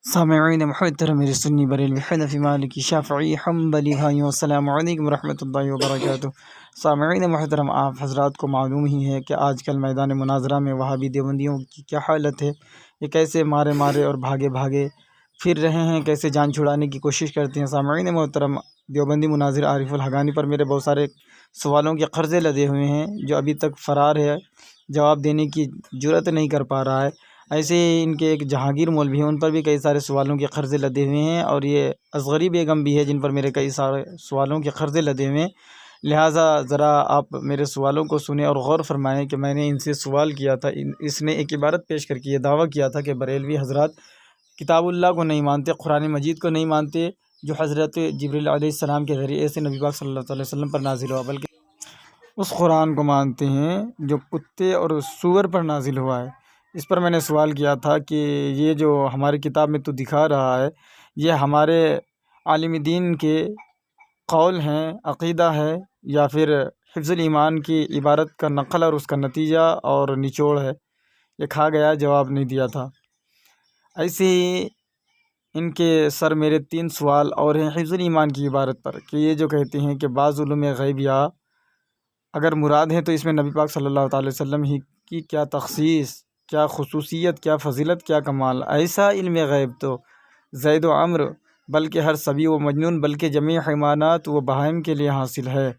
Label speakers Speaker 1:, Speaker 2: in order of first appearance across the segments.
Speaker 1: سامعین محترم میرے سنی بریلوی حنفی مالکی شافعی حنبلی بھائیوں، السلام علیکم ورحمۃ اللہ وبرکاتہ۔ سامعین محترم، آپ حضرات کو معلوم ہی ہے کہ آج کل میدان مناظرہ میں وہابی دیوبندیوں کی کیا حالت ہے۔ یہ کیسے مارے مارے اور بھاگے بھاگے پھر رہے ہیں، کیسے جان چھڑانے کی کوشش کرتے ہیں۔ سامعین محترم، دیوبندی مناظر عارف الحقانی پر میرے بہت سارے سوالوں کے قرضے لدے ہوئے ہیں، جو ابھی تک فرار ہے، جواب دینے کی جرأت نہیں کر پا رہا ہے۔ ایسے ہی ان کے ایک جہانگیر مولوی ہیں، ان پر بھی کئی سارے سوالوں کے قرضے لدے ہوئے ہیں، اور یہ اصغری بیگم بھی ہے جن پر میرے کئی سارے سوالوں کے قرضے لدے ہوئے ہیں۔ لہٰذا ذرا آپ میرے سوالوں کو سنیں اور غور فرمائیں کہ میں نے ان سے سوال کیا تھا۔ اس نے ایک عبارت پیش کر کے یہ دعویٰ کیا تھا کہ بریلوی حضرات کتاب اللہ کو نہیں مانتے، قرآن مجید کو نہیں مانتے، جو حضرت جبریل علیہ السلام کے ذریعے سے نبی پاک صلی اللہ علیہ وسلم پر نازل ہوا، بلکہ اس قرآن کو مانتے ہیں جو کتے اور سور پر نازل ہوا ہے۔ اس پر میں نے سوال کیا تھا کہ یہ جو ہماری کتاب میں تو دکھا رہا ہے، یہ ہمارے عالم دین کے قول ہیں، عقیدہ ہے، یا پھر حفظ الایمان کی عبارت کا نقل اور اس کا نتیجہ اور نچوڑ ہے؟ یہ کھا گیا، جواب نہیں دیا تھا۔ ایسے ہی ان کے سر میرے 3 سوال اور ہیں حفظ الایمان کی عبارت پر، کہ یہ جو کہتے ہیں کہ بعض علوم غیبیہ اگر مراد ہیں تو اس میں نبی پاک صلی اللہ تعالی وسلم ہی کی کیا تخصیص، کیا خصوصیت، کیا فضیلت، کیا کمال۔ ایسا علم غیب تو زید و عمر بلکہ ہر صبی و مجنون بلکہ جمیع حیوانات و بہائم کے لیے حاصل ہے۔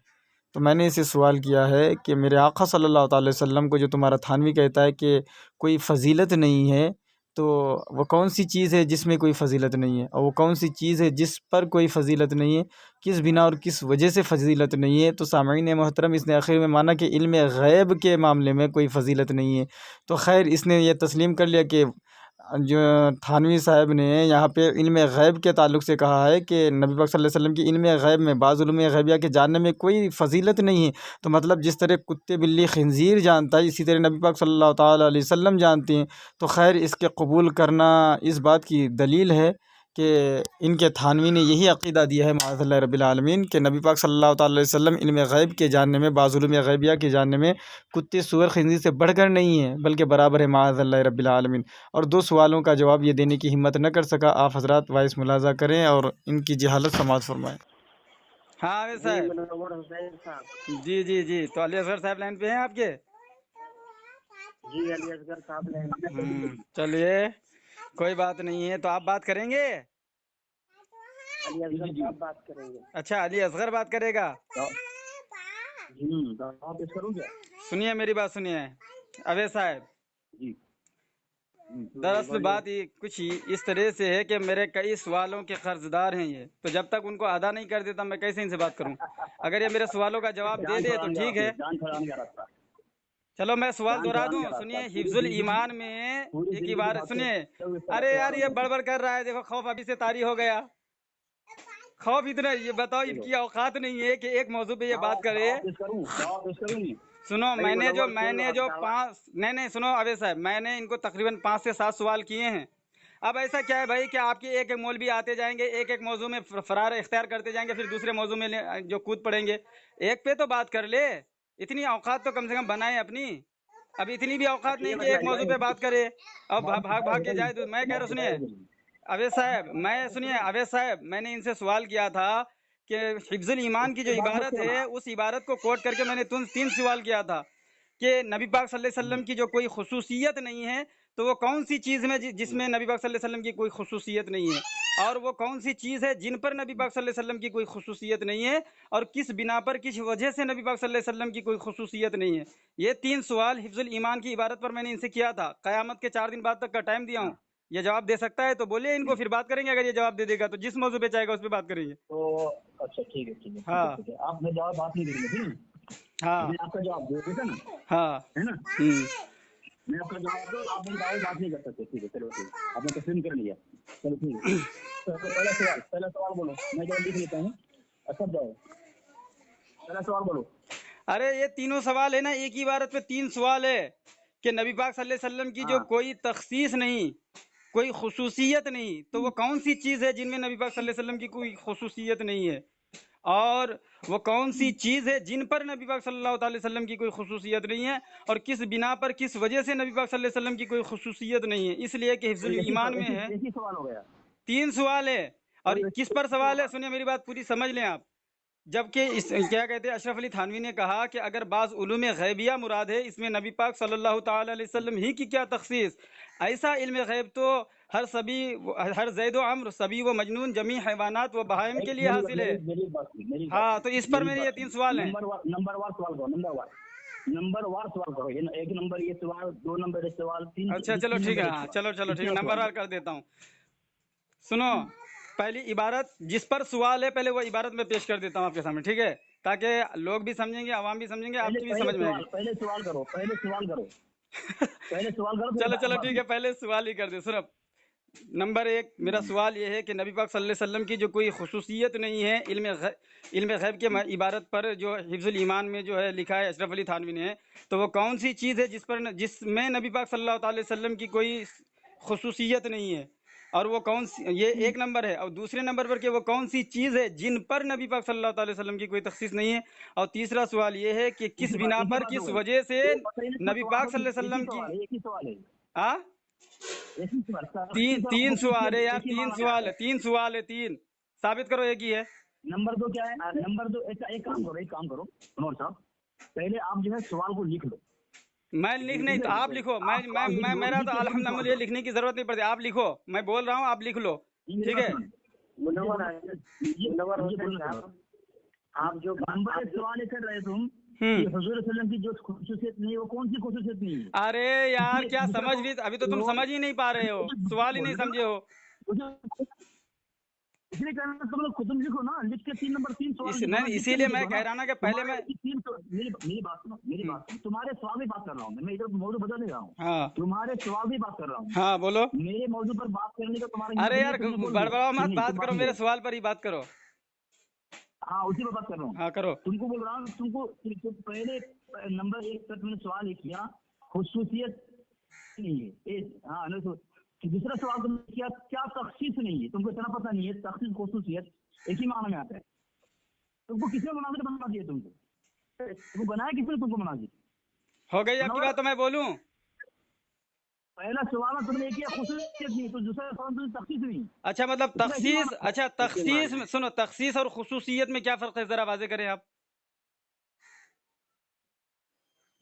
Speaker 1: تو میں نے اسے سوال کیا ہے کہ میرے آقا صلی اللہ تعالی وسلم کو جو تمہارا تھانوی کہتا ہے کہ کوئی فضیلت نہیں ہے، تو وہ کون سی چیز ہے جس میں کوئی فضیلت نہیں ہے، اور وہ کون سی چیز ہے جس پر کوئی فضیلت نہیں ہے، کس بنا اور کس وجہ سے فضیلت نہیں ہے؟ تو سامعین محترم، اس نے آخر میں مانا کہ علم غیب کے معاملے میں کوئی فضیلت نہیں ہے۔ تو خیر، اس نے یہ تسلیم کر لیا کہ جو تھانوی صاحب نے یہاں پہ علم غیب کے تعلق سے کہا ہے کہ نبی پاک صلی اللہ علیہ وسلم کی علم غیب میں بعض علوم غیبیہ کے جاننے میں کوئی فضیلت نہیں ہے۔ تو مطلب جس طرح کتے بلی خنزیر جانتا ہے، اسی طرح نبی پاک صلی اللہ تعالیٰ علیہ وسلم جانتے ہیں۔ تو خیر، اس کے قبول کرنا اس بات کی دلیل ہے کہ ان کے تھانوی نے یہی عقیدہ دیا ہے معاذ اللہ رب العالمین کہ نبی پاک صلی اللہ تعالیٰ علیہ وسلم علم غیب کے جاننے میں، بعض علوم غیبیہ کے جاننے میں کتے سور خنزیر سے بڑھ کر نہیں ہے، بلکہ برابر ہے معاذ اللہ رب العالمین۔ اور 2 سوالوں کا جواب یہ دینے کی ہمت نہ کر سکا۔ آپ حضرات وائس ملاحظہ کریں اور ان کی جہالت سماعت فرمائیں۔ ہاں عامر صاحب، جی تو علی اصغر صاحب لائن پہ ہیں آپ کے؟
Speaker 2: جی علی اصغر صاحب نے
Speaker 1: چلیے کوئی بات نہیں ہے، تو آپ بات کریں گے؟
Speaker 2: علی اصغر صاحب بات کریں گے۔
Speaker 1: اچھا، علی اصغر بات کرے گا؟
Speaker 2: پیش کروں کیا؟
Speaker 1: سنیے میری بات، سنیے اویس صاحب،
Speaker 2: جی
Speaker 1: دراصل بات یہ کچھ اس طرح سے ہے کہ میرے کئی سوالوں کے قرض دار ہیں یہ، تو جب تک ان کو ادا نہیں کر دیتا میں کیسے ان سے بات کروں؟ اگر یہ میرے سوالوں کا جواب دے دے تو ٹھیک ہے، چلو میں سوال دہرا دوں۔ سنیے، حفظ الایمان میں ایک عبارت سنیے۔ ارے یار، یہ بڑبڑ کر رہا ہے، دیکھو خوف ابھی سے طاری ہو گیا۔ خوف اتنا، یہ بتاؤ ان کی اوقات نہیں ہے کہ ایک موضوع پہ یہ بات کرے۔ سنو، میں نے جو 5 نہیں سنو اویس صاحب، میں نے ان کو تقریباً 5 سے 7 سوال کیے ہیں۔ اب ایسا کیا ہے بھائی کہ آپ کے ایک مولوی آتے جائیں گے، ایک موضوع میں فرار اختیار کرتے جائیں گے، پھر دوسرے موضوع میں جو کود پڑیں گے۔ ایک پہ تو بات کر لے، اتنی اوقات تو کم سے کم بنائیں اپنی۔ اب اتنی بھی اوقات نہیں کہ ایک موضوع پہ بات کرے اور بھاگ کے جائے۔ تو میں کہہ رہا ہوں، سنیے اویس صاحب، میں نے ان سے سوال کیا تھا کہ حفظ الایمان کی جو عبارت ہے، اس عبارت کو کوٹ کر کے میں نے 3 سوال کیا تھا کہ نبی پاک صلی اللہ علیہ وسلم کی جو کوئی خصوصیت نہیں ہے، تو وہ کون سی چیز میں جس میں نبی پاک صلی اللہ علیہ وسلم کی کوئی خصوصیت نہیں ہے، اور وہ کون سی چیز ہے جن پر نبی پاک صلی اللہ علیہ وسلم کی کوئی خصوصیت نہیں ہے، اور کس بنا پر، کس وجہ سے نبی پاک صلی اللہ علیہ وسلم کی کوئی خصوصیت نہیں ہے۔ یہ 3 سوال حفظ الایمان کی عبارت پر میں نے ان سے کیا تھا۔ قیامت کے 4 دن بعد تک کا ٹائم دیا ہوں، یہ جواب دے سکتا ہے تو بولے ان کو، پھر بات کریں گے۔ اگر یہ جواب دے دے گا تو جس موضوع پہ چاہے گا اس پہ بات کریں گے۔
Speaker 2: تو اچھا ٹھیک ہے،
Speaker 1: ہاں
Speaker 2: آپ نے جواب بات نہیں کریں گے،
Speaker 1: ہاں
Speaker 2: آپ کا جواب دے دیتا نا،
Speaker 1: ہاں
Speaker 2: ہے نا؟ میں آپ کا جواب دوں، آپ میری بات نہیں کر سکتے۔ ٹھیک ہے، چلو ٹھیک ہے، آپ نے تسلیم کر لیا، چلو ٹھیک ہے۔ تو پہلا سوال بولو، میں جواب لکھ لیتا ہوں۔ اچھا جاؤ، پہلا سوال بولو۔
Speaker 1: ارے یہ تینوں سوال ہے نا، ایک ہی عبارت پہ 3 سوال ہے کہ نبی پاک صلی اللہ علیہ وسلم کی جو کوئی تخصیص نہیں، کوئی خصوصیت نہیں، تو وہ کون سی چیز ہے جن میں نبی پاک صلی اللہ علیہ وسلم کی کوئی خصوصیت نہیں ہے، اور وہ کون سی چیز ہے جن پر نبی پاک صلی اللہ علیہ وسلم کی کوئی خصوصیت نہیں ہے، اور کس بنا پر، کس وجہ سے نبی پاک صلی اللہ علیہ وسلم کی کوئی خصوصیت نہیں ہے، اس لیے کہ حفظ
Speaker 2: تو
Speaker 1: الایمان میں ہے۔
Speaker 2: ایک ہی سوال ہو گیا،
Speaker 1: 3 سوال ہے، اور
Speaker 2: اور
Speaker 1: کس پر سوال ہے؟ سنیے میری بات پوری سمجھ لیں آپ۔ جبکہ کیا کہتے ہیں، اشرف علی تھانوی نے کہا کہ اگر بعض علوم غیبیہ مراد ہے، اس میں نبی پاک صلی اللہ تعالی علیہ وسلم ہی کی کیا تخصیص؟ ایسا علم غیب تو ہر زید و عمرو، سبی و مجنون، جمیع حیوانات و بہائم کے لیے حاصل ہے۔
Speaker 2: میری بات سنیں، میری بات
Speaker 1: ہاں،
Speaker 2: سنیں،
Speaker 1: تو اس پر
Speaker 2: میری
Speaker 1: میرے یہ
Speaker 2: بات
Speaker 1: 3
Speaker 2: سنیں۔
Speaker 1: سوال ہیں۔
Speaker 2: نمبر وار سوال کرو، نمبر وار سوال کرو، ایک نمبر یہ سوال، 2 نمبر یہ سوال،
Speaker 1: اچھا چلو ٹھیک ہے، ہاں چلو ٹھیک ہے، نمبر وار کر دیتا ہوں۔ سنو، پہلی عبارت جس پر سوال ہے، پہلے وہ عبارت میں پیش کر دیتا ہوں آپ کے سامنے، ٹھیک ہے؟ تاکہ لوگ بھی سمجھیں گے، عوام بھی سمجھیں گے، آپ کی بھی سمجھ میں آئے گی۔
Speaker 2: پہلے سوال کرو، پہلے سوال کرو، پھر
Speaker 1: چلو
Speaker 2: بات
Speaker 1: ٹھیک ہے، پہلے سوال ہی کر دیں۔ سنو، نمبر 1 میرا سوال یہ ہے کہ نبی پاک صلی اللہ علیہ وسلم کی جو کوئی خصوصیت نہیں ہے علم غیب کے عبارت پر، جو حفظ الایمان میں جو ہے لکھا ہے اشرف علی تھانوی نے، تو وہ کون سی چیز ہے جس میں نبی پاک صلی اللہ علیہ وسلم کی کوئی خصوصیت نہیں ہے؟ اور وہ کون سی، یہ ایک نمبر ہے۔ اور دوسرے نمبر پر کہ وہ کون سی چیز ہے جن پر نبی پاک صلی اللہ علیہ وسلم کی کوئی تخصیص نہیں ہے؟ اور تیسرا سوال یہ ہے کہ کس بنا
Speaker 2: ایک ہی
Speaker 1: پر،
Speaker 2: بات ہو
Speaker 1: کس
Speaker 2: گئی،
Speaker 1: وجہ سے
Speaker 2: وہ پتہ ہی نہیں،
Speaker 1: نبی پاک صلی اللہ علیہ
Speaker 2: ایک ہی
Speaker 1: وسلم کی
Speaker 2: سوال ہے، ایک ہی سوال ہے،
Speaker 1: آ
Speaker 2: ایک ہی سوال،
Speaker 1: تین سوال ہے یار،
Speaker 2: ایک ہی
Speaker 1: 3
Speaker 2: معنی میں
Speaker 1: سوال
Speaker 2: آتا
Speaker 1: ہے، 3 سوال ہے، 3 ثابت کرو ایک ہی ہے۔
Speaker 2: نمبر 2 کیا ہے؟ نمبر 2 ایک کام کرو انور صاحب، پہلے آپ جو ہے سوال کو لکھ لو،
Speaker 1: میں لکھ نہیں تو آپ لکھو، میرا تو الحمدللہ یہ لکھنے کی ضرورت نہیں پڑتی، آپ لکھو، میں بول رہا ہوں آپ لکھ لو، ٹھیک ہے؟
Speaker 2: منور حسین صاحب، آپ جو نمبر 1 سوال کر رہے تم کہ حضور صلی اللہ علیہ وسلم کی جو خصوصیت نہیں ہے، وہ کون سی خصوصیت نہیں ہے؟
Speaker 1: ارے یار کیا سمجھ بھی، ابھی تو تم سمجھ ہی نہیں پا رہے ہو، سوال ہی نہیں سمجھے ہو۔
Speaker 2: اس لیے کہنا تم لوگ خود لکھو نا، لکھ کے 3 نمبر 3 سوال لکھو نا،
Speaker 1: نہیں،
Speaker 2: لکھ
Speaker 1: اسی
Speaker 2: کے
Speaker 1: لیے
Speaker 2: لکھ
Speaker 1: میں
Speaker 2: دو نا
Speaker 1: کہہ رہا نا کہ پہلے میں،
Speaker 2: میری بات سنو، تمہارے سوال بھی بات کر رہا ہوں میں ادھر موضوع بدل نہیں رہا ہوں،
Speaker 1: ہاں
Speaker 2: تمہارے سوال بھی بات کر رہا ہوں،
Speaker 1: ہاں بولو۔
Speaker 2: میرے موضوع پر بات کرنے کا تمہارا یہ
Speaker 1: ارے
Speaker 2: نہیں
Speaker 1: یار
Speaker 2: ہے، تم نے بول دیا
Speaker 1: بڑبڑاؤ
Speaker 2: کہ
Speaker 1: مت،
Speaker 2: نہیں،
Speaker 1: بات
Speaker 2: تم
Speaker 1: کرو،
Speaker 2: نہیں
Speaker 1: میرے
Speaker 2: کرو۔
Speaker 1: سوال پر ہی بات کرو۔
Speaker 2: ہاں اسی پہ بات کر رہا ہوں،
Speaker 1: ہاں کرو۔
Speaker 2: تم کو بول رہا ہوں، تم کو پہلے نمبر 1 پر تم نے سوال یہ کیا خصوصیت نہیں ہے، ہاں دوسرا سوال تم نے کیا کیا تخصیص نہیں ہے، تم کو اتنا پتہ نہیں ہے تخصیص خصوصیت ایک ہی معنی میں آتا ہے، تم کو کس نے مناظر بنا دیا، تم کو بنایا کس نے، تم کو مناظر
Speaker 1: ہو گئی آپ کی بات تو میں بولوں؟
Speaker 2: پہلا سوال تم نے کیا خصوصیت نہیں، تو دوسرا سوال تم نے تخصیص نہیں،
Speaker 1: اچھا مطلب
Speaker 2: اس کا ایک ہی
Speaker 1: تخصیص،
Speaker 2: معنی
Speaker 1: اچھا تخصیص میں سنو، تخصیص اور خصوصیت میں کیا فرق ہے، ذرا واضح کریں آپ،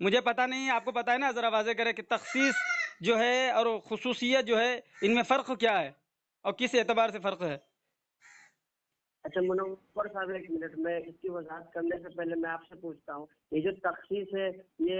Speaker 1: مجھے پتا نہیں ہے، آپ کو پتا ہے نا، ذرا واضح کریں کہ تخصیص جو ہے اور خصوصیت جو ہے، ان میں فرق کیا ہے اور کس اعتبار سے فرق ہے؟
Speaker 3: اچھا منور صاحب، ایک منٹ میں اس کی وضاحت کرنے سے پہلے میں آپ سے پوچھتا ہوں، یہ جو تخصیص ہے یہ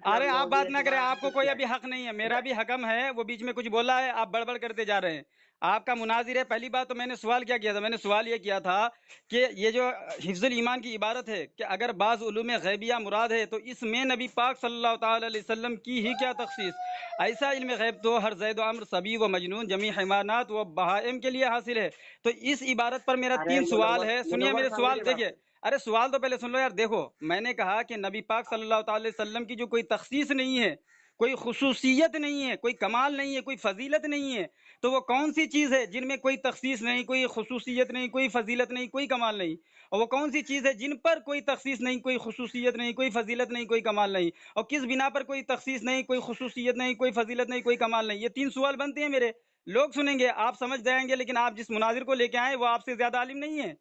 Speaker 1: ارے آپ بات نہ کریں، آپ کو کوئی ابھی حق نہیں ہے، میرا بھی حکم ہے، وہ بیچ میں کچھ بولا ہے، آپ بڑبڑ کرتے جا رہے ہیں، آپ کا مناظر ہے۔ پہلی بات تو میں نے سوال کیا کیا تھا، میں نے سوال یہ کیا تھا کہ یہ جو حفظ الایمان کی عبارت ہے کہ اگر بعض علوم غیبیہ مراد ہے تو اس میں نبی پاک صلی اللہ تعالی علیہ وسلم کی ہی کیا تخصیص؟ ایسا علم غیب تو ہر زید و عمر، سبی و مجنون، جمیع حیوانات و بہائم کے لیے حاصل ہے۔ تو اس عبارت پر میرا 3 سوال ہے، سنیے میرے سوال، دیکھیے، ارے سوال تو پہلے سن لو یار۔ دیکھو، میں نے کہا کہ نبی پاک صلی اللہ تعالی وسلم کی جو کوئی تخصیص نہیں ہے، کوئی خصوصیت نہیں ہے، کوئی کمال نہیں ہے، کوئی فضیلت نہیں ہے، تو وہ کون سی چیز ہے جن میں کوئی تخصیص نہیں، کوئی خصوصیت نہیں، کوئی فضیلت نہیں، کوئی کمال نہیں؟ اور وہ کون سی چیز ہے جن پر کوئی تخصیص نہیں، کوئی خصوصیت نہیں، کوئی فضیلت نہیں، کوئی کمال نہیں؟ اور کس بنا پر کوئی تخصیص نہیں، کوئی خصوصیت نہیں، کوئی فضیلت نہیں، کوئی کمال نہیں؟ یہ 3 سوال بنتے ہیں میرے، لوگ سنیں گے، آپ سمجھ جائیں گے، لیکن آپ جس مناظر کو لے کے آئے وہ آپ سے زیادہ عالم نہیں ہے۔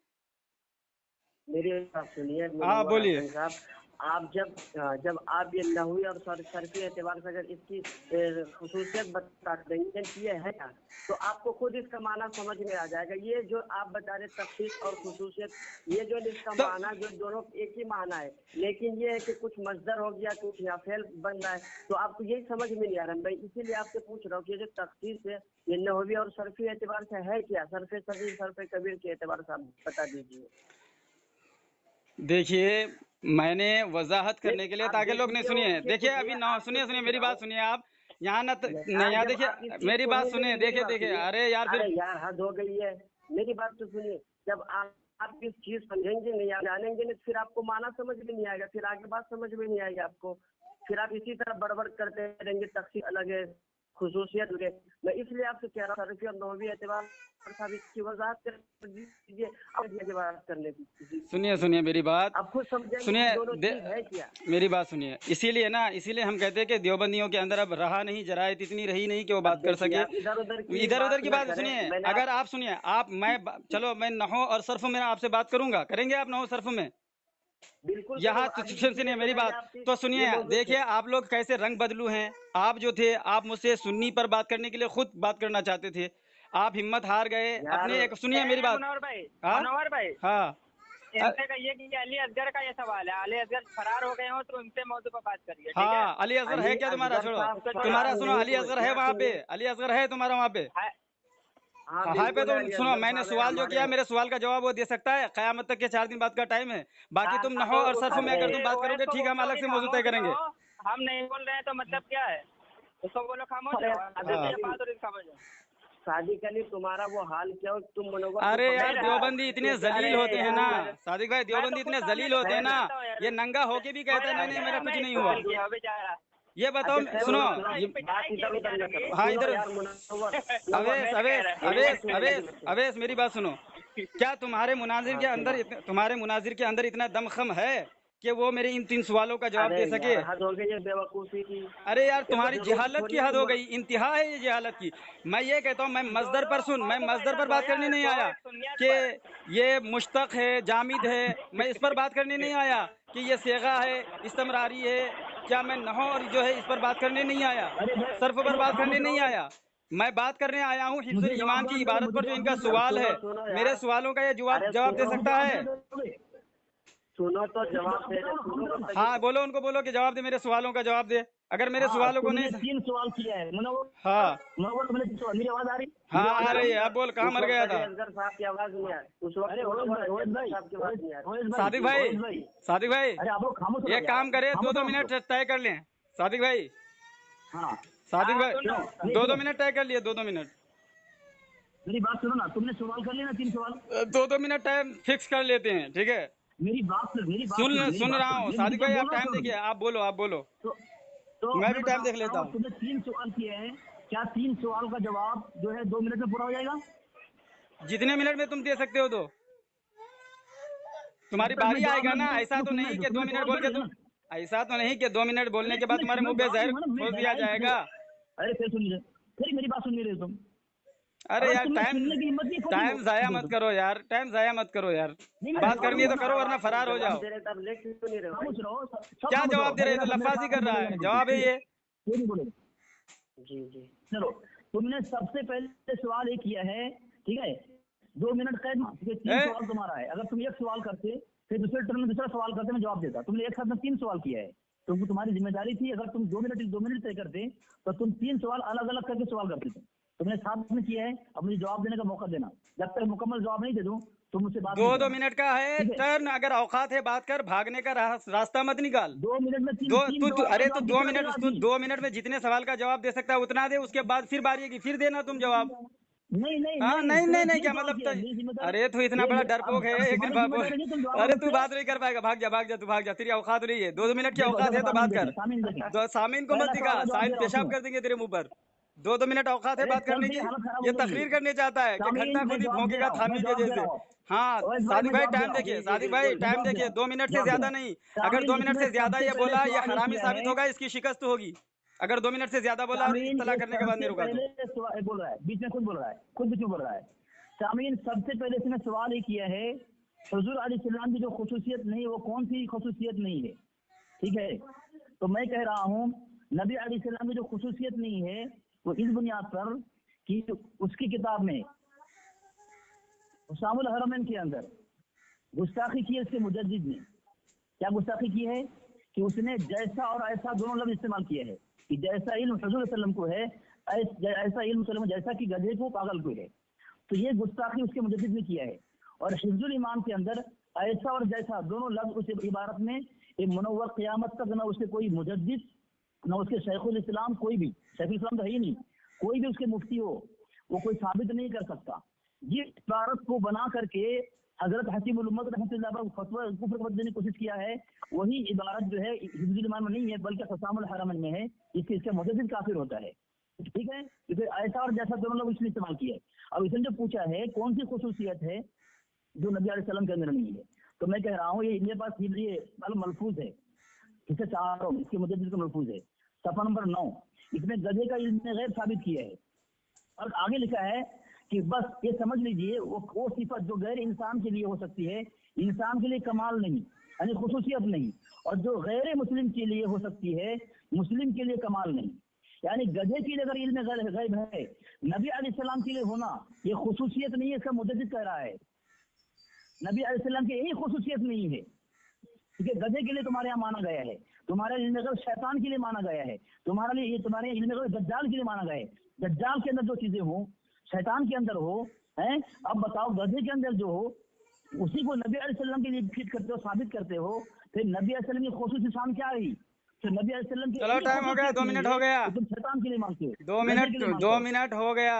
Speaker 3: میری بات سنیے
Speaker 1: ہاں
Speaker 3: منور
Speaker 1: بولیے۔
Speaker 3: حسین صاحب، آپ جب آپ یہ نحوی اور صرفی اعتبار سے اگر اس کی خصوصیت بتا دیں گے کہ یہ ہے کیا، تو آپ کو خود اس کا معنی سمجھ میں آ جائے گا۔ یہ جو آپ بتا رہے تخصیص اور خصوصیت، یہ جو اس کا معنی جو دونوں ایک ہی معنی ہے، لیکن یہ ہے کہ کچھ مصدر ہو گیا، کچھ یا فعل بن رہا ہے، تو آپ کو یہی سمجھ میں نہیں آ رہا۔ میں اسی لیے آپ سے پوچھ رہا ہوں کہ یہ جو تخصیص ہے یہ نحوی اور صرفی اعتبار سے ہے کیا، صرف صغیر صرف کبیر کے اعتبار سے آپ بتا دیجیے۔
Speaker 1: دیکھیے، میں نے وضاحت کرنے کے لیے تاکہ لوگ نہیں سنیے، دیکھیے ابھی سنیے میری بات سنیے آپ، یہاں یہاں دیکھیے میری بات سنیے، دیکھیے ارے یار پھر
Speaker 3: یار حد ہو گئی ہے، میری بات تو سنیے۔ جب آپ کس چیز سمجھیں گے نہیں، جانیں گے نہیں، پھر آپ کو معنی سمجھ میں نہیں آئے گا، پھر آگے بات سمجھ میں نہیں آئے گی آپ کو، پھر آپ اسی طرح بڑبڑ کرتے رہیں گے، تخصیص الگ ہے، खुसूसियत है। मैं इसलिए आपसे कह रहा था कि 9वीं एतबार साहब इसकी वजाहत कर दीजिए और ये बात करने दीजिए।
Speaker 1: सुनिए मेरी बात,
Speaker 3: आप खुद समझेंगे
Speaker 1: सुनिए
Speaker 3: दोनों चीज है क्या।
Speaker 1: मेरी बात सुनिए। इसीलिए हम कहते हैं कि देवबंदियों के अंदर अब रहा नहीं, जरायत इतनी रही नहीं कि वो बात कर सके।
Speaker 3: इधर
Speaker 1: उधर की बात सुनिए। अगर आप सुनिए, चलो मैं नहव और सर्फ में आपसे बात करूंगा, करेंगे आप नहव सर्फ में?
Speaker 3: बिल्कुल
Speaker 1: यहाँ सुनिए मेरी बात तो सुनिए। देखिए आप लोग कैसे रंग बदलू हैं। आप जो थे, आप मुझसे सुन्नी पर बात करने के लिए खुद बात करना चाहते थे, आप हिम्मत हार गए अपने। एक सुनिए मेरी बात
Speaker 4: मनोहर भाई,
Speaker 1: हाँ,
Speaker 4: इनसे कहिए कि अली असगर का ये सवाल है, अली असगर फरार हो गए हो तो उनसे मौजूद पर बात करिए, ठीक है?
Speaker 1: हाँ, अली असगर है क्या तुम्हारा? छोड़ो तुम्हारा, सुनो, अली असगर है वहाँ पे, अली असगर है तुम्हारा वहाँ पे? हाय पे तो सुनो, मैंने सवाल जो किया, मेरे सवाल का जवाब वो दे सकता है। कयामत तक के 4 दिन बाद का टाइम है। बाकी तुम नहव और सर्फ में अगर तुम बात करोगे, ठीक है, हम अलग से मौजूद तय करेंगे।
Speaker 4: हम नहीं बोल रहे हैं तो मतलब क्या है? उसको बोलो खामोश रहो।
Speaker 3: सादिक अली तुम्हारा वो हाल क्या हो, तुम मनोवर।
Speaker 1: अरे यार देवबंदी इतने जलील होते हैं ना, सादिक भाई, देवबंदी इतने जलील होते हैं ना, ये नंगा होके भी कहते हैं नहीं मेरा कुछ नहीं हुआ। ये बताओ, सुनो, हाँ इधर, अवेश मेरी बात सुनो। क्या तुम्हारे मुनाजिर के अंदर इतना दमखम है कि वो मेरे इन 3 सवालों का जवाब दे सके?
Speaker 3: हद हो गई है बेवकूफी की।
Speaker 1: अरे यार तुम्हारी जहालत की हद हो गई, इंतहा है ये जहालत की। मैं ये कहता हूँ, मैं मजदर पर बात करने नहीं आया कि ये मुश्तक है, जामिद है, मैं इस पर बात करने नहीं आया कि ये सेगा है, इस्तमरारी है। क्या मैं नहव और जो है इस पर बात करने नहीं आया, सर्फ पर बात करने नहीं आया। मैं बात करने आया हूँ हिफ्जुल ईमान की इबारत पर, जो इनका सवाल है। मेरे सवालों का ये जवाब दे सकता है?
Speaker 3: सुनो तो जवाब दे।
Speaker 1: हाँ बोलो, उनको बोलो कि जवाब दे, मेरे सवालों का जवाब दे। अगर मेरे सवालों को नहीं,
Speaker 2: 3 सवाल किया है मनोवर।
Speaker 1: हाँ
Speaker 2: मेरी आवाज आ रही?
Speaker 1: हाँ आ रही है। आप बोल, कहाँ मर गया था?
Speaker 3: साहब की आवाज नहीं आ रही उस वक्त।
Speaker 1: सादिक भाई,
Speaker 2: अरे आप लोग खामोश,
Speaker 1: एक काम करे, 2 मिनट तय कर लें। सादिक भाई,
Speaker 2: हाँ
Speaker 1: सादिक भाई 2 मिनट तय कर लिए, 2 मिनट।
Speaker 2: मेरी बात सुनो ना, तुमने सवाल कर लिया ना, 3 सवाल।
Speaker 1: 2 मिनट टाइम फिक्स कर लेते हैं, ठीक है?
Speaker 2: मेरी बात
Speaker 1: सुन रहा हूँ सादिक भाई, आप टाइम देखिए, आप बोलो।
Speaker 2: तो
Speaker 1: मैं भी टाइम देख लेता हूँ।
Speaker 2: तुमने 3 सवाल किए हैं, क्या 3 सवाल का जवाब जो है 2 मिनट में पूरा हो जाएगा?
Speaker 1: जितने मिनट में तुम दे सकते हो, तो तुम्हारी बारी आएगा ना। ऐसा तो नहीं कि 2 मिनट बोल के तुम, ऐसा तो नहीं कि 2 मिनट बोलने के बाद तुम्हारे मुंह पे जहर खोल दिया जाएगा।
Speaker 2: अरे फिर मेरी बात सुन नहीं रहे तुम।
Speaker 1: अरे यार टाइम जाया मत करो यार, बात करनी है तो करो, वरना फरार हो जाओ। क्या जवाब दे रहे? तो लफाजी कर रहा है, जवाब है ये।
Speaker 3: जी
Speaker 2: चलो, तुमने सबसे पहले सवाल ये किया है, ठीक है? 2 मिनट कैद, 3 सवाल तुम्हारा है। अगर तुम एक सवाल करते, फिर दूसरे टर्न में दूसरा सवाल करते, मैं जवाब देता। तुमने एक साथ में 3 सवाल किया है, तो तुम्हारी जिम्मेदारी थी, अगर तुम 2 मिनट तय करते तो तुम 3 सवाल अलग अलग करके सवाल करते थे। तुमने साथ में किया है, अब मुझे जवाब देने का मौका देना। जब तक मुकम्मल जवाब नहीं दे दूं तुम मुझसे बात।
Speaker 1: 2 मिनट का है टर्न, अगर औकात है बात कर, भागने का रास्ता मत निकाल।
Speaker 2: 2 मिनट में
Speaker 1: अरे तो 2 मिनट में जितने सवाल का जवाब दे सकता है उतना दे, उसके बाद फिर बारी है, फिर देना तुम जवाब। नहीं, क्या मतलब? अरे तू इतना बड़ा डरपोक है, एक दिन अरे तू बात नहीं कर पाएगा, भाग जा, तेरी औकात नहीं है। 2 मिनट की औकात है तो बात कर। तो सामीन को मत दिखा, सामीन पेशाब कर देंगे तेरे मुंह पर। 2 मिनट औकात है बात करने की। ये तकरीर करने चाहता है कि घंटा खुद ही भौंकेगा थामी के जैसे। हाँ सादिक भाई टाइम देखिए, 2 मिनट से ज्यादा नहीं। अगर 2 मिनट से ज्यादा ये बोला, ये हरामी साबित होगा, इसकी शिकस्त होगी। अगर 2 मिनट से ज्यादा बोला और इत्तला करने के बाद नहीं रुका तो।
Speaker 2: बोल रहा है, बीच में खुद बोल रहा है। सामीन, सबसे पहले इसने सवाल ये किया है, हुजूर अलैहिस्सलाम की जो खुसूसियत नहीं, वो कौन सी खुसूसियत नहीं है? ठीक है, तो मैं कह रहा हूँ नबी अलैहिस्सलाम की जो खुसूसियत नहीं है, वो इस बुनियाद पर कि उसकी किताब में हुसामुल हरमैन के अंदर गुस्ताखी की है उसके मुजद्दिद ने। क्या गुस्ताखी की है? कि उसने जैसा और ऐसा दोनों लफ्ज इस्तेमाल किए हैं, कि जैसा इल्म हुजूर सल्लम को है, ऐसा इल्म सल्लम जैसा कि गधे को पागल को है। तो ये गुस्ताखी उसके मुजद्दिद ने किया है। और हिफ्जुल ईमान के अंदर ऐसा और जैसा दोनों लफ्ज उस इबारत में एक मुनव्वर क़यामत तक न उसके कोई मुजद्दिद, न उसके शेखुल इस्लाम, कोई भी शेखुल इस्लाम तो है ही नहीं, कोई भी उसके मुफ्ती हो, वो कोई साबित नहीं कर सकता। जिस इबारत को बना करके हजरत हकीमुल उम्मत रहमतुल्लाह अलैह फतवा कुफ्र को देने की कोशिश किया है, वही इबारत जो है हिफ्जुल ईमान में नहीं है बल्कि हुसामुल हरमैन में है। इसके मुजद्दिद काफिर होता है। ठीक है, क्योंकि ऐसा और जैसा दोनों लोग इसलिए इस्तेमाल किया है। अब इसने जो पूछा है कौन सी खुसूसियत है जो नबी अलैहिस्सलाम के अंदर नहीं है, तो मैं कह रहा हूँ ये मेरे पास ये मलफूज है, इसे चाह रहा हूँ, इसके मुद्दे का मलफूज है, सफा नंबर 9, इसमें गधे का इल्म गैब साबित किया है और आगे लिखा है कि बस ये समझ लीजिए वो सिफत जो गैर इंसान के लिए हो सकती है, इंसान के लिए कमाल नहीं यानी खुसूसियत नहीं, और जो गैर मुस्लिम के लिए हो सकती है, मुस्लिम के लिए कमाल नहीं। यानी गधे के लिए अगर इल्म गैब है, नबी अलैहिस्सलाम के लिए होना ये खुसूसियत नहीं है, इसका मुद्दत कह रहा है। नबी अलैहिस्सलाम की यही खुसूसियत नहीं है, क्योंकि गधे के लिए तुम्हारे यहाँ माना गया है, तुम्हारे इल्म गैब शैतान के लिए माना गया है, तुम्हारे लिए तुम्हारे इल्म गैब दज्जाल के लिए माना गया है। दज्जाल के अंदर जो चीजें हो, शैतान के अंदर हो, हैं, अब बताओ गधे के अंदर जो हो, उसी को नबी अलैहिस्सलाम के लिए फिट करते हो, साबित करते हो, फिर नबी अलैहिस्सलाम की खुसूसी शान क्या रही? फिर नबी अलैहिस्सलाम की
Speaker 1: चलो टाइम हो गया, 2 मिनट हो गया,
Speaker 2: तुम शैतान के लिए मानते हो,
Speaker 1: 2 मिनट हो गया।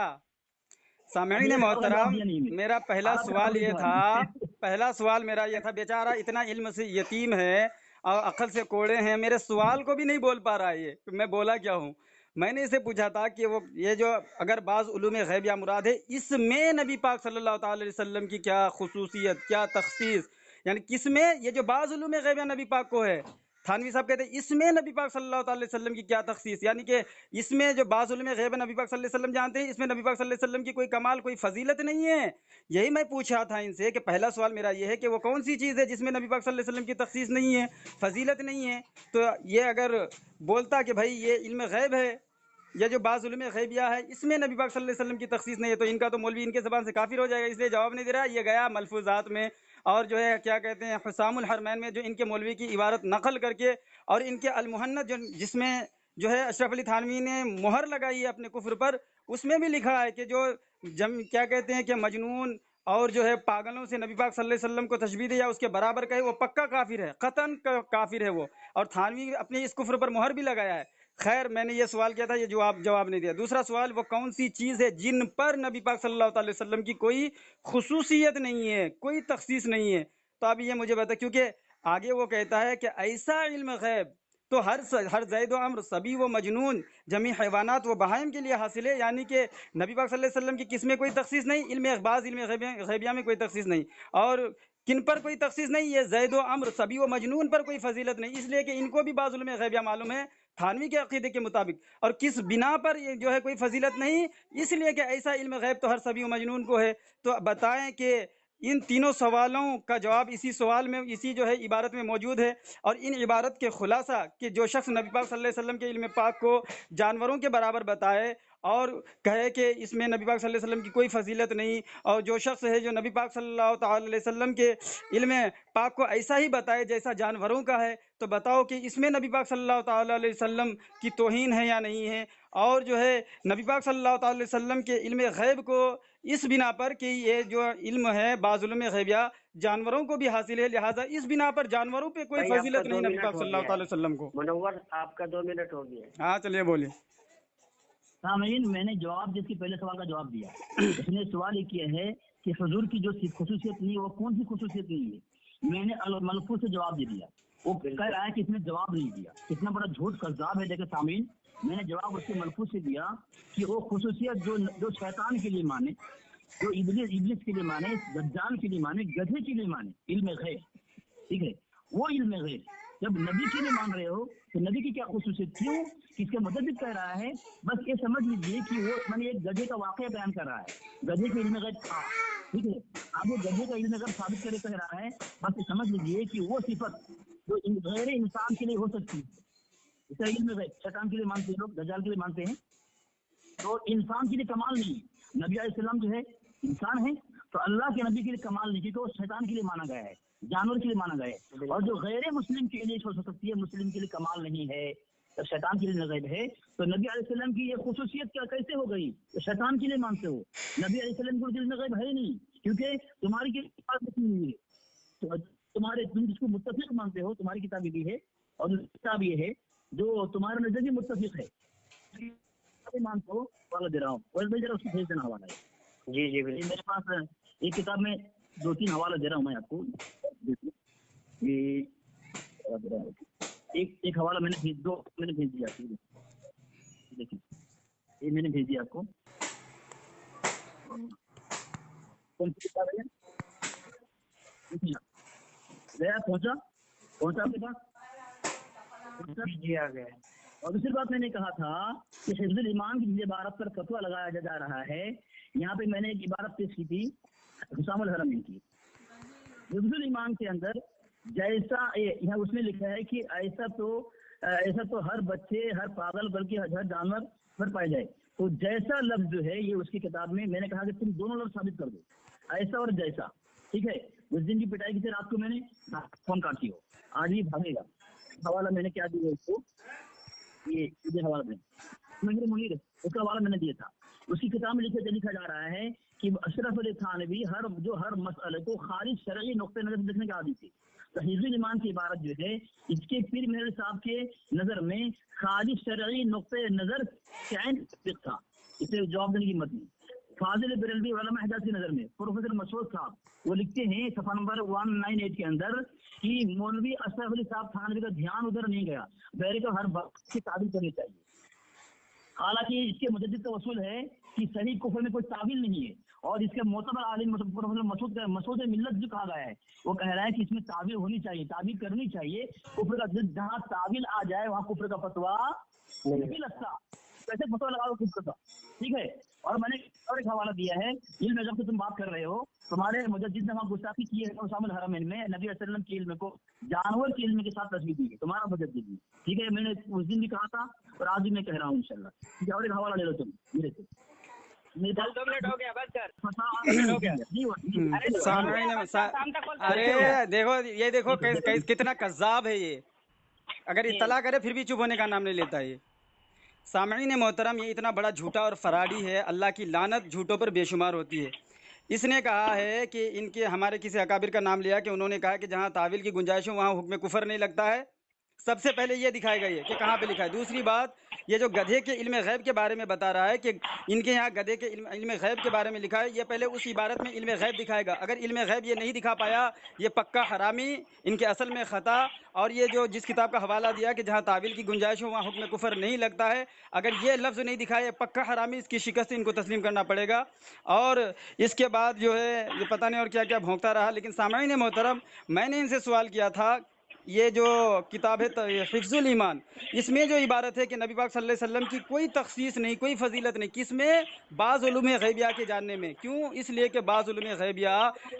Speaker 1: सामईन मोहतरम, मेरा पहला सवाल ये था, पहला सवाल मेरा ये था, बेचारा इतना इल्म से यतीम है और अक्ल से कोड़े हैं, मेरे सवाल को भी नहीं बोल पा रहा है ये, मैं बोला क्या हूँ। मैंने इसे पूछा था कि वो ये जो अगर बाज़ उलूम गैब या मुराद है, इसमें नबी पाक सल्लल्लाहु ताला अलैहि वसल्लम की क्या खुसूसियत, क्या तखसीस, यानी किसमें ये जो बाज़ उलूम गैब या नबी पाक को है, थानवी साहब कहते हैं इसमें नबी पाक सल्लल्लाहु अलैहि वसल्लम की क्या तखसीस, यानी कि इसमें जो बाज़ उलूम गैब नबी पाक सल्लल्लाहु अलैहि वसल्लम जानते हैं, इसमें नबी पाक सल्लल्लाहु अलैहि वसल्लम की कोई कमाल, कोई फजीलत नहीं है। यही मैं पूछ रहा था इनसे कि पहला सवाल मेरा ये है कि वो कौन सी चीज़ है जिसमें नबी पाक सल्लल्लाहु अलैहि वसल्लम की तखसीस नहीं है, फजीलत नहीं है। तो ये अगर बोलता कि भाई ये इल्म गैब है, ये जो बाज़ उलूम गैबिया है, इसमें नबी पाक सल्लल्लाहु अलैहि वसल्लम की तखसीस नहीं है, तो इनका तो मौलवी इनके ज़बान से काफिर हो जाएगा, इसलिए जवाब नहीं दे रहा। ये गया मलफूजात में और जो है क्या कहते हैं हुसामुल हरमैन में, जो इनके मौलवी की इबारत नकल करके, और इनके अल मुहन्नद जो जिसमें जो है अशरफ अली थानवी ने मोहर लगाई है अपने कुफ्र पर, उसमें भी लिखा है कि जो क्या कहते हैं कि मजनून और जो है पागलों से नबी पाक सल्लल्लाहु अलैहि वसल्लम को तशबीह दे या उसके बराबर कहे, वो पक्का काफिर है, कतन काफिर है वो। और थानवी अपने इस कुफ्र पर मोहर भी लगाया है। खैर, मैंने ये सवाल किया था, ये जवाब नहीं दिया। दूसरा सवाल, वो कौन सी चीज़ है जिन पर नबी पाक सल्लल्लाहु अलैहि वसल्लम की कोई खुसूसियत नहीं है, कोई तखसीस नहीं है? तो अब ये मुझे बता, क्योंकि आगे वो कहता है कि ऐसा इल्म गैब तो हर ज़ैद व अम्र सभी व मजनून जमी हैवानात व बहाइम के लिए हासिल है, यानी कि नबी पाक सल्लल्लाहु अलैहि वसल्लम की किस में कोई तखसीस नहीं, इल्म अखबाज इल्म गैबिया में कोई तखसीस नहीं, और किन पर कोई तखसीस नहीं, ये ज़ैद व अम्र सभी व मजनून पर कोई फजीलत नहीं, इसलिए कि इनको भी बाज़ उलूम गैबिया मालूम है थानवी के अकीदे के मुताबिक। और किस बिना पर ये जो है कोई फजीलत नहीं, इसलिए कि ऐसा इल्म गैब तो हर सभी व मजनून को है। तो बताएं कि इन तीनों सवालों का जवाब इसी सवाल में, इसी जो है इबारत में मौजूद है। और इन इबारत के खुलासा कि जो शख्स नबी पाक सल्लल्लाहु अलैहि वसल्लम के इल्म पाक को जानवरों के बराबर बताए और कहे कि इसमें नबी पाक सल्लल्लाहु अलैहि वसल्लम की कोई फजीलत नहीं, और जो शख्स है जो नबी पाक सल्लल्लाहु अलैहि वसल्लम के इल्म पाक को ऐसा ही बताए जैसा जानवरों का है, तो बताओ कि इसमें नबी पाक सल्लल्लाहु अलैहि वसल्लम की तौहीन है या नहीं है? और जो है नबी पाक सल्लल्लाहु अलैहि वसल्लम के इल्म गैब को इस बिना पर कि ये जो इल्म है बाज़ उलूम गैबिया जानवरों को भी हासिल है, लिहाजा इस बिना पर जानवरों पे कोई
Speaker 3: भाई आपका
Speaker 1: फजीलत
Speaker 3: 2
Speaker 1: नहीं नबी
Speaker 3: मिनट
Speaker 1: पाक
Speaker 3: हो
Speaker 1: सल्लल्लाहु
Speaker 3: गया है,
Speaker 1: अलैहि वसल्लम को।
Speaker 3: मुनव्वर आपका 2 मिनट हो गया है।
Speaker 1: हाँ चलिए बोलिए।
Speaker 2: सामीन, मैंने जवाब जिसके पहले सवाल का जवाब दिया, उसने सवाल ये किया है कि हुजूर की जो खुसूसियत नहीं है वो कौन सी खुसूसियत नहीं है। मैंने अल मलफूज से जवाब दे दिया, वो कह रहा है कि इसने जवाब नहीं दिया, कितना बड़ा झूठ कज़्ज़ाब है। देखे सामीन, मैंने जवाब उसके मलफूज से दिया कि वो खुसूसियत जो शैतान के लिए माने, जो इब्लिस के लिए माने, दज्जाल के लिए माने, गधे के लिए माने इल्म गैब, ठीक है, वो इल्म गैब जब नबी के लिए मान रहे हो तो नबी की क्या खुसूसियत, क्यों, किसके मुतल्लिक़ कह रहा है? बस ये समझ लीजिए कि वो मैंने एक गधे का वाक़या बयान कर रहा है, गधे के इल्म गैब था, ठीक है। अब वो गधे का इल्म गैब साबित करे कह रहा है, बस ये समझ लीजिए कि वो सिफत जो गैर इंसान के लिए हो सकती है, इसका इल्म गैब शैतान के लिए मानते हैं लोग, दज्जाल के लिए मानते हैं, तो इंसान के लिए कमाल नहीं। नबी अलैहिस्सलाम जो है इंसान है, तो अल्लाह के नबी के लिए कमाल नहीं, क्योंकि वो शैतान के लिए माना गया है, जानवर के लिए माना गया है। और जो गैर मुस्लिम के लिए हो सकती है, मुस्लिम के लिए कमाल नहीं है, तो शैतान के लिए गैब है। तो नबी अलैहिस्सलाम की ये खुसूसियत क्या कैसे हो गई? तो शैतान के लिए मानते हो, नबी अलैहिस्सलाम को दिल में गैब है नहीं, क्योंकि तुम्हारी किताब नहीं है, तो तुम जिसको मुत्तफिक मानते हो, तुम्हारी किताब भी है और किताब ये है जो तुम्हारे नजर भी मुत्तफिक है, मानते हो, वाला दे रहा हूँ, और जरा उसको भेज देना हवाला है।
Speaker 3: जी जी
Speaker 2: ये मेरे पास एक किताब में 2-3 हवाला दे रहा हूँ मैं आपको, ये एक हवाला मैंने भेज दिया, देखिए ये मैंने भेज दिया आपको। कौन सी किताब है? गया, पहुंचा आपके पास?
Speaker 3: जी आ गया।
Speaker 2: और दूसरी बात मैंने कहा था कि हिफ्जुल ईमान की जिस इबारत पर फतवा लगाया जा रहा है, यहाँ पे मैंने एक इबारत पेश की थी हुसामुल हरमैन की। हिफ्जुल ईमान के अंदर जैसा यहाँ उसमें लिखा है कि ऐसा तो हर बच्चे, हर पागल, बल्कि हर जानवर पर पाए जाए। तो जैसा लफ्ज जो है ये उसकी किताब में मैंने कहा कि तुम दोनों लफ्ज साबित कर दो, ऐसा और जैसा। ठीक है, उस दिन की पिटाई की थी रात को मैंने फोन काटी हो, आज भी भागेगा। हवाला मैंने क्या दिया उसको, ये हवाला दें मुनीर, उसका हवाला मैंने दिया था। उसकी किताब में लिखा जा रहा है कि अशरफ अली थानवी हर मसले को खारिज शरई नुक्ते नजर से देखने के आदी थी। तो हिफ्जुल ईमान की इबारत जो है इसके पीर मेहर साहब के नजर में खारिज शरई नुक्ते नजर चैन था, इसे जवाब देने की हिम्मत नहीं। फाजिल बरेलवी उलमा हिजाज की नजर में प्रोफेसर मसूद साहब वो लिखते हैं सफा नंबर 198 के अंदर कि मौलवी अशरफ अली साहब थानवी का ध्यान उधर नहीं गया, बहरे को हर बात की ताबील करनी चाहिए। हालांकि इसके मुजद्दिद का वसूल है कि सही कुफर में कोई तावील नहीं है, और इसके मोतबर आलिम प्रोफेसर मसूद मिल्लत जो कहा गया है वो कह रहा है कि इसमें तावील होनी चाहिए, तावील करनी चाहिए। कुफर का जहाँ तावील आ जाए वहाँ कुफर का फतवा नहीं लगता, कैसे फतवा लगाओ कुफर का। ठीक है, और मैंने और एक हवाला दिया है, इल्म जब से तुम बात कर रहे हो, तुम्हारे मुजद्दिद ने वहाँ गुस्ताखी की है हुसामुल हरमैन में नबी वसल्लम के इल्म को जानवर के इल्म के साथ तस्वीर दी है तुम्हारा मुजद्दिद ने। ठीक है, मैंने उस दिन भी कहा था और आज भी मैं कह रहा हूँ इंशाल्लाह। ठीक है, और एक हवाला ले लो तुम मेरे से।
Speaker 4: चल 2 मिनट हो गया, बस कर।
Speaker 2: हो गया।
Speaker 4: अरे
Speaker 1: सामने
Speaker 4: शाम तक कॉल
Speaker 1: अरे देखो, ये देखो कितना कज़्ज़ाब है ये, अगर इत्तला करे फिर भी चुप होने का नाम नहीं लेता ये। सामईन मोहतरम, ये इतना बड़ा झूठा और फराडी है, अल्लाह की लानत झूठों पर बेशुमार होती है। इसने कहा है कि इनके हमारे किसी अकाबिर का नाम लिया कि उन्होंने कहा कि जहाँ तावील की गुंजाइश हो वहाँ हुक्म कुफर नहीं लगता है। सबसे पहले ये दिखाएगा ये कि कहाँ पे लिखा है। दूसरी बात, ये जो गधे के इल्म गैब के बारे में बता रहा है कि इनके यहाँ गधे के इल्म गैब के बारे में लिखा है, ये पहले उस इबारत में इल्म गैब दिखाएगा। अगर इल्म गैब ये नहीं दिखा पाया, ये पक्का हरामी, इनके असल में ख़ता। और ये जो जिस किताब का हवाला दिया कि जहाँ तावील की गुंजाइश हो वहाँ हुक्म कुफर नहीं लगता है, अगर ये लफ्ज़ नहीं दिखाए पक्का हरामी, इसकी शिकस्त इनको तस्लीम करना पड़ेगा। और इसके बाद जो है ये पता नहीं और क्या क्या भोंकता रहा। लेकिन सामईन मोहतरम, मैंने इनसे सवाल किया था, ये जो किताब है हिफ्जुल ईमान, इसमें जो इबारत है कि नबी पाक सल्लल्लाहु अलैहि वसल्लम की कोई तखसीस नहीं, कोई फजीलत नहीं, किसमें? बाज़ उलूम गैबिया के जानने में। क्यों? इसलिए कि बाज़ उलूम गैबिया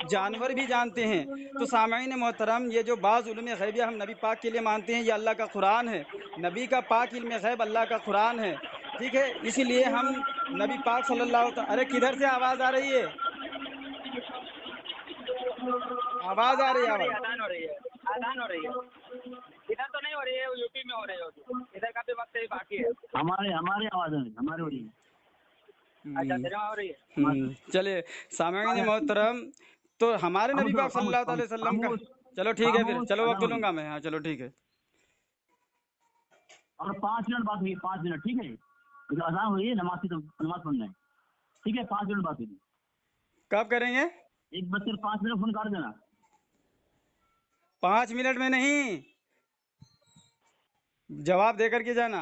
Speaker 1: जानवर भी जानते हैं। तो सामईन मोहतरम, ये जो बाज़ उलूम गैबिया हम नबी पाक के लिए मानते हैं, ये अल्लाह का कुरान है, नबी का पाक इल्म गैब अल्लाह का कुरान है। ठीक है, इसीलिए हम नबी पाक सल्लल्लाहु, अरे किधर से आवाज़ आ रही है? आवाज़ आ रही है, आवाज़।
Speaker 4: आदान हो रही है, आदान हो रही है। इधर तो नहीं हो रही है, यूपी में हो रही होगी, इधर का भी वक्त ही बाकी है।
Speaker 2: हमारे आवाज हमारे हो रही है।
Speaker 4: अच्छा, तेरे वहाँ हो रही है।
Speaker 1: चलिए सामईन मोहतरम, तो हमारे नबी पाक सल्लल्लाहु अलैहि वसल्लम का, चलो ठीक है फिर, चलो वक्त लूँगा मैं। हाँ चलो ठीक है।
Speaker 2: और 5 मिनट बात हुई, 5 मिनट। ठीक है, अजान हुई है, नमाज पढ़ना है। ठीक है, 5 मिनट बात हुई।
Speaker 1: कब करेंगे?
Speaker 2: 1:05 फोन काट देना।
Speaker 1: 5 मिनट में नहीं, जवाब दे करके जाना।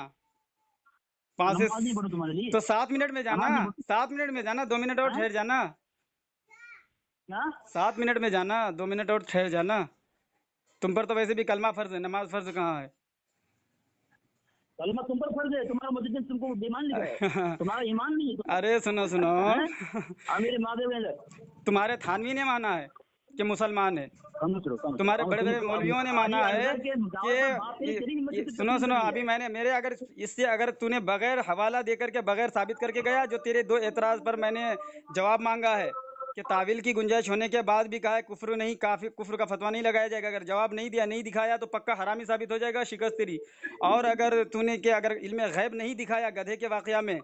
Speaker 1: 5 से
Speaker 2: नमाज नहीं पढ़ो तुम्हारे लिए
Speaker 1: तो 7 मिनट में जाना,
Speaker 2: नमाज नहीं पढ़ो।
Speaker 1: 7 मिनट में जाना, 2 मिनट और
Speaker 2: हाँ?
Speaker 1: ठहर जाना।
Speaker 2: क्या
Speaker 1: 7 मिनट में जाना, 2 मिनट और ठहर जाना। तुम पर तो वैसे भी कलमा फर्ज है, नमाज फर्ज कहाँ है?
Speaker 2: कलमा तुम पर फर्ज है, तुम्हारा मुजद्दिद तुमको बेईमान लिखा है, तुम्हारा ईमान नहीं है।
Speaker 1: अरे सुनो सुनो,
Speaker 2: मेरे मादेव
Speaker 1: तुम्हारे थानवी ने माना है कि मुसलमान है, तुम्हारे बड़े बड़े मौलवियों ने माना है कि सुनो सुनो, अभी मैंने मेरे अगर इससे अगर तूने बगैर हवाला देकर के बगैर साबित करके गया, जो तेरे 2 एतराज़ पर मैंने जवाब मांगा है कि तावील की गुंजाइश होने के बाद भी कहा है कुफ्र नहीं, काफी कुफ्र का फतवा नहीं लगाया जाएगा, अगर जवाब नहीं दिया, नहीं दिखाया तो पक्का हरामी साबित हो जाएगा, शिकस्त तेरी। और अगर तूने कि अगर इल्म गैब नहीं दिखाया गधे के वाक़या में,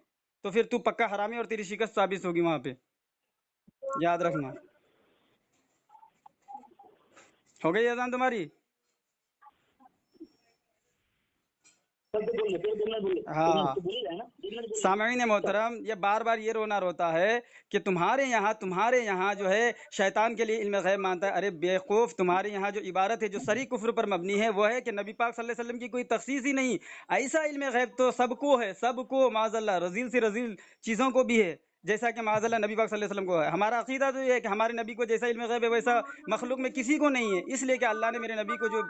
Speaker 1: तो फिर तू पक्का हरामी और तेरी शिकस्त साबित होगी वहाँ पे, याद रखना। हो गई अज़ान तुम्हारी?
Speaker 2: सबसे बोलने फिर बोलना बोले
Speaker 1: हाँ
Speaker 2: तो बोले जाए ना, 2 मिनट बोले।
Speaker 1: सामईन मोहतरम, ये बार बार ये रोना रोता है कि तुम्हारे यहाँ जो है शैतान के लिए इल्म गैब मानता है। अरे बेवकूफ़, तुम्हारे यहाँ जो इबारत है जो सरी कुफ्र पर मबनी है वो है कि नबी पाक सल्लल्लाहु अलैहि वसल्लम की कोई तखसीस ही नहीं। ऐसा इल्म गैब तो सबको है, सबको, माज़अल्लाह रजील से रजील चीज़ों को भी है, जैसा कि माज़अल्लाह नबी पाक सल्लल्लाहु अलैहि वसल्लम को है। हमारा अकीदा तो ये है कि हमारे नबी को जैसा इल्म गैब है वैसा मखलूक में किसी को नहीं है, इसलिए कि अल्लाह ने मेरे नबी को जो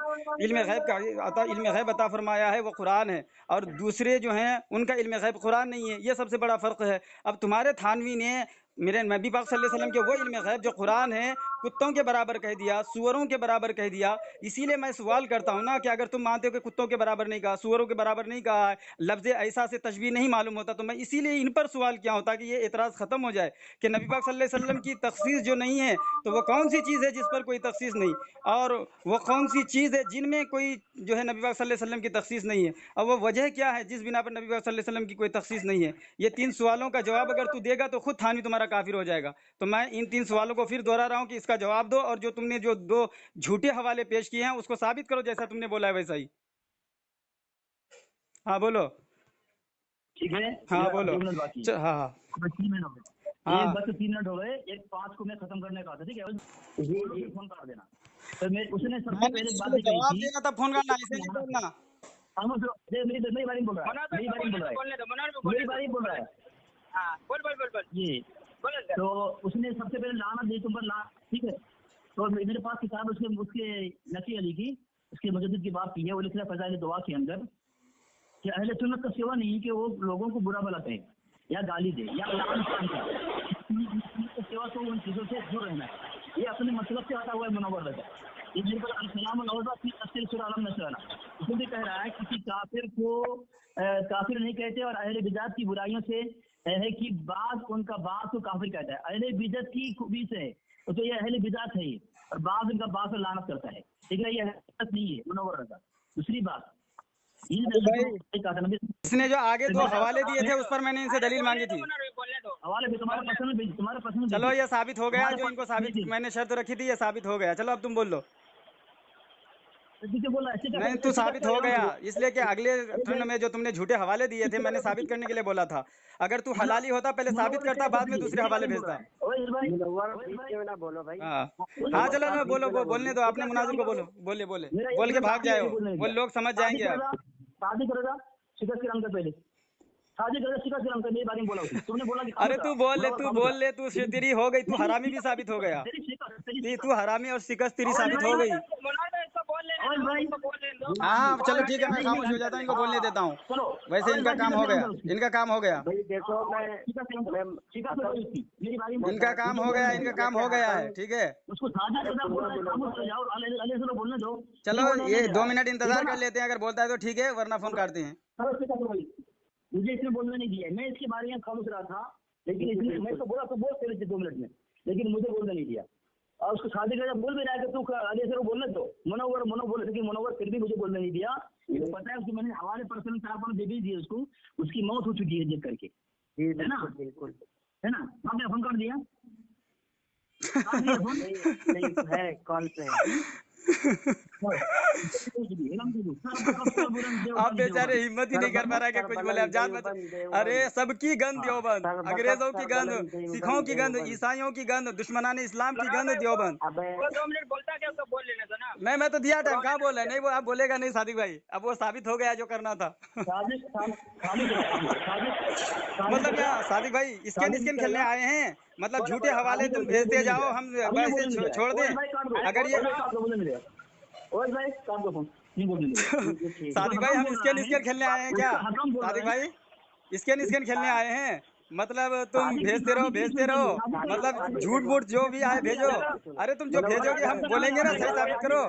Speaker 1: इल्म गैब अता फरमाया है वो कुरान है, और दूसरे जो हैं उनका इल्म गैब कुरान नहीं है। ये सबसे बड़ा फ़र्क है। अब तुम्हारे थानवी ने मेरे नबी पाक सल्लल्लाहु अलैहि वसल्लम के वो इल्म गैब जो कुरान है कुत्तों के बराबर कह दिया, सूअरों के बराबर कह दिया। इसीलिए मैं सवाल करता हूँ ना कि अगर तुम मानते हो कि कुत्तों के बराबर नहीं कहा, सूअरों के बराबर नहीं कहा है, लफ्ज़ ऐसा से तशबीह नहीं मालूम होता, तो मैं इसीलिए इन पर सवाल किया हूँ ताकि ये एतराज़ ख़त्म हो जाए कि नबी पाक सल्लल्लाहु अलैहि वसल्लम की तखसीस जो नहीं है तो वो कौन सी चीज़ है जिस पर कोई तखसीस नहीं, और वो कौन सी चीज़ है जिनमें कोई जो है नबी पाक सल्लल्लाहु अलैहि वसल्लम की तखसीस नहीं है, और वो वजह क्या है जिस बिना पर नबी पाक सल्लल्लाहु अलैहि वसल्लम की कोई तखसीस नहीं है। ये 3 सवालों का जवाब अगर तू देगा तो खुद थानवी तुम्हारा काफिर हो जाएगा। तो मैं इन 3 सवालों को फिर दोहरा रहा हूँ कि इसका जवाब दो, और जो तुमने जो 2 झूठे हवाले पेश किए हैं उसको साबित करो जैसा तुमने बोला है वैसा ही। हाँ बोलो।
Speaker 2: ठीक है,
Speaker 1: हाँ
Speaker 2: मेरा
Speaker 1: बोलो।
Speaker 2: 2 मिनट बाकी है।
Speaker 1: हाँ हाँ
Speaker 2: 3 मिनट हो गए,
Speaker 1: हाँ।
Speaker 2: एक बस 3 मिनट हो गए, एक 5 को मैं खत्म करने का था, ठीक है जी, फोन कर देना। तो मैं उसने सबसे पहले बात ये कही
Speaker 1: जवाब
Speaker 2: थी,
Speaker 1: देना तब फोन करना, ऐसे नहीं बोलना।
Speaker 2: हम मेरी बारी बोल रहा है, मेरी बारी बोल रहा है,
Speaker 4: बोलने दो
Speaker 2: मेरी बारी बोल रहा है
Speaker 4: हाँ बोल
Speaker 2: जी। तो उसने सबसे पहले लानत दी तुम पर, ठीक है। तो मेरे पास किताब उसके नकी अली की, उसके मजदूद की बात की है, वो लिख रहा है फजाइल दुआ के अंदर कि अहले सुन्नत का सेवा नहीं कि वो लोगों को बुरा भला कहे या गाली दे या लान पान करे, सेवा तो उन चीजों से दूर रहना है। ये अपने मतलब से आता हुआ है मुनव्वर रजा। ये मेरे पर अलसलाम अलौज़ा फी अस्सिर सूरह अलम नशरा, उसमें भी कह रहा है किसी काफिर को काफिर नहीं कहते, और अहले बिदात की बुराइयों से है कि बाज उनका बाज को काफिर कहता है। अहले बिदत की खूबी से तो ये अहले बिदात है, और बाज उनका बाज से लानत करता है, ठीक है। ये हकीकत नहीं है मुनव्वर रजा। दूसरी बात,
Speaker 1: इसने जो आगे 2 हवाले दिए थे उस पर मैंने इनसे दलील मांगी थी।
Speaker 4: बोलने दो।
Speaker 2: हवाले भी तुम्हारे पसंद
Speaker 1: चलो ये साबित हो गया, जो इनको साबित
Speaker 2: नहीं
Speaker 1: मैंने शर्त रखी थी ये साबित हो गया। चलो अब तुम बोल लो।
Speaker 2: बोल रहा है
Speaker 1: नहीं तू साबित हो गया, इसलिए कि अगले टर्न में जो तुमने झूठे हवाले दिए थे मैंने साबित करने के लिए बोला था। अगर तू हलाली होता पहले साबित करता, बाद में दूसरे हवाले भेजता।
Speaker 3: ना बोलो भाई।
Speaker 1: हाँ हाँ चलो ना बोलो, बोलने दो, अपने मुनाजिर को बोलो, बोल के भाग जाए वो लोग समझ जाएंगे अब।
Speaker 2: शादी करेगा शिकस्त के रंग से पहले, शादी करेगा शिकस्त के रंग से, मेरी बारे में बोला तुमने बोला कि
Speaker 1: अरे तू बोल ले, तू तेरी हो गई, तू हरामी भी साबित हो गया, तू हरामी और शिकस्त तेरी साबित हो गई। हाँ चलो ठीक है, मैं खामोश हो जाता हूँ, इनको बोलने देता हूँ। वैसे इनका काम हो गया, इनका काम हो गया,
Speaker 3: भाई देखो
Speaker 1: इनका काम हो गया, इनका काम हो गया है, ठीक है।
Speaker 2: उसको बोलने दो।
Speaker 1: चलो ये 2 मिनट इंतजार कर लेते हैं, अगर बोलता है तो ठीक है, वरना फोन काटते हैं।
Speaker 2: मुझे इसने बोलने नहीं दिया, मैं इसके बारे में खामोश रहा था, लेकिन इसने मैं तो बोला तो बोल तेरे 2 मिनट में, लेकिन मुझे बोलने नहीं दिया। और उसको शादी का बोल भी रहा है कि तू आगे से बोलने दो, मनोवर बोले, लेकिन मनोवर फिर भी मुझे बोलने नहीं दिया। ये पता है उसको मैंने हवाले पर्सन 4-5 दे भी दिए उसको, उसकी मौत हो चुकी है देख करके, है ना,
Speaker 3: बिल्कुल
Speaker 2: है ना। आपने फोन कर दिया
Speaker 3: नहीं है कॉल पे
Speaker 1: आप बेचारे हिम्मत ही नहीं कर पा रहा है कि कुछ बोले, अब जान मत। अरे सबकी गंद देवबंद, अंग्रेजों की गंद, सिखों की गंद, ईसाइयों की गंद, दुश्मनान इस्लाम की गंद देवबंद।
Speaker 3: अबे
Speaker 4: 2 मिनट बोलता क्या, उसको बोल लेने दो ना।
Speaker 1: मैं तो दिया टाइम, कहाँ बोल रहा है? नहीं वो आप बोलेगा नहीं सादिक भाई, अब वो साबित हो गया जो करना था। मतलब क्या सादिक भाई स्कैन खेलने आए हैं? मतलब झूठे हवाले तुम भेजते जाओ, हम वैसे छोड़ दें? अगर ये सादिक भाई हम स्कैन खेलने आए हैं क्या? सादिक भाई स्कैन खेलने आए हैं? मतलब तुम भेजते रहो, मतलब झूठ मूठ जो भी आए भेजो। अरे तुम जो भेजोगे हम बोलेंगे ना, सही साबित करो।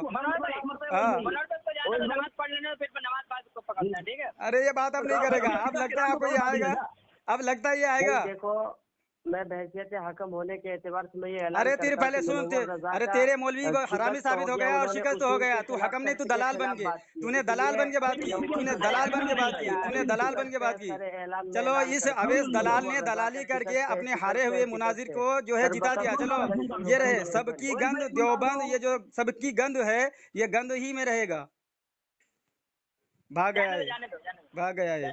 Speaker 1: हाँ
Speaker 4: नमाज पढ़ लेना, फिर नमाज बाद को पकड़ना, ठीक है।
Speaker 1: अरे ये बात अब नहीं करेगा, अब लगता है आपको ये आएगा, अब लगता है ये आएगा।
Speaker 3: देखो मैं बहसियत हकम होने के एतबार से मैं ये ऐलान
Speaker 1: अरे तेरे
Speaker 3: करता
Speaker 1: पहले
Speaker 3: हूं कि
Speaker 1: सुन,
Speaker 3: मुनव्वर रजा
Speaker 1: अरे
Speaker 3: का
Speaker 1: तेरे मौलवी को
Speaker 3: शिकस्त
Speaker 1: हरामी साबित हो गया और
Speaker 3: उन्होंने
Speaker 1: शिकस्त हो
Speaker 3: उसूल
Speaker 1: गया।
Speaker 3: के
Speaker 1: तू
Speaker 3: खिलाफ
Speaker 1: हकम नहीं, तू
Speaker 3: सख्ती के
Speaker 1: दलाल बन
Speaker 3: खिलाफ
Speaker 1: के,
Speaker 3: बात की।
Speaker 1: तूने दलाल बन के बात की, तूने दलाल बन के बात की, तूने दलाल बन के बात की। चलो इस अवैध दलाल ने दलाली करके अपने हारे हुए मुनाजिर को जो है जिता दिया। चलो ये रहे सबकी गंद देवबंद, ये जो सबकी गंद है ये गंद ही में रहेगा। भाग गया
Speaker 4: जाने दो
Speaker 1: ये,
Speaker 4: जाने दो जाने दो
Speaker 1: भाग गया ये।